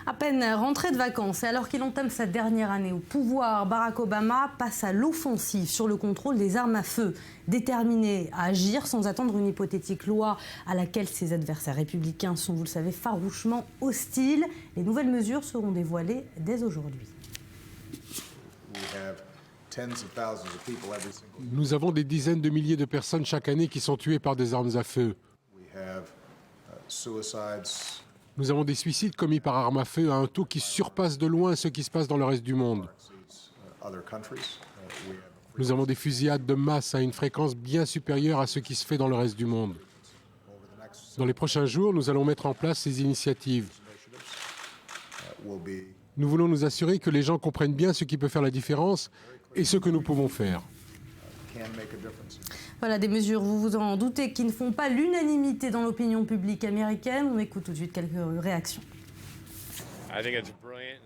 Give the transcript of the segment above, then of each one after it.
À peine rentré de vacances et alors qu'il entame sa dernière année au pouvoir, Barack Obama passe à l'offensive sur le contrôle des armes à feu. Déterminé à agir sans attendre une hypothétique loi à laquelle ses adversaires républicains sont, vous le savez, farouchement hostiles. Les nouvelles mesures seront dévoilées dès aujourd'hui. Nous avons des dizaines de milliers de personnes chaque année qui sont tuées par des armes à feu. Nous avons des suicides commis par armes à feu à un taux qui surpasse de loin ce qui se passe dans le reste du monde. Nous avons des fusillades de masse à une fréquence bien supérieure à ce qui se fait dans le reste du monde. Dans les prochains jours, nous allons mettre en place ces initiatives. Nous voulons nous assurer que les gens comprennent bien ce qui peut faire la différence et ce que nous pouvons faire. Voilà des mesures, vous vous en doutez, qui ne font pas l'unanimité dans l'opinion publique américaine. On écoute tout de suite quelques réactions.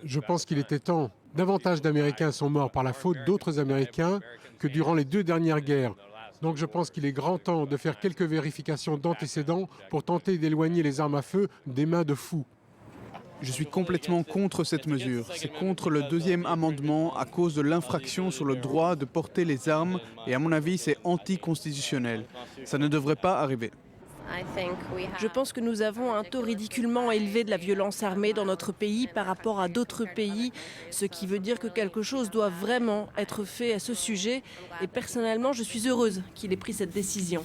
Je pense qu'il était temps. Davantage d'Américains sont morts par la faute d'autres Américains que durant les 2 dernières guerres. Donc je pense qu'il est grand temps de faire quelques vérifications d'antécédents pour tenter d'éloigner les armes à feu des mains de fous. Je suis complètement contre cette mesure. C'est contre le 2e amendement à cause de l'infraction sur le droit de porter les armes et à mon avis c'est anticonstitutionnel. Ça ne devrait pas arriver. Je pense que nous avons un taux ridiculement élevé de la violence armée dans notre pays par rapport à d'autres pays, ce qui veut dire que quelque chose doit vraiment être fait à ce sujet. Et personnellement, je suis heureuse qu'il ait pris cette décision.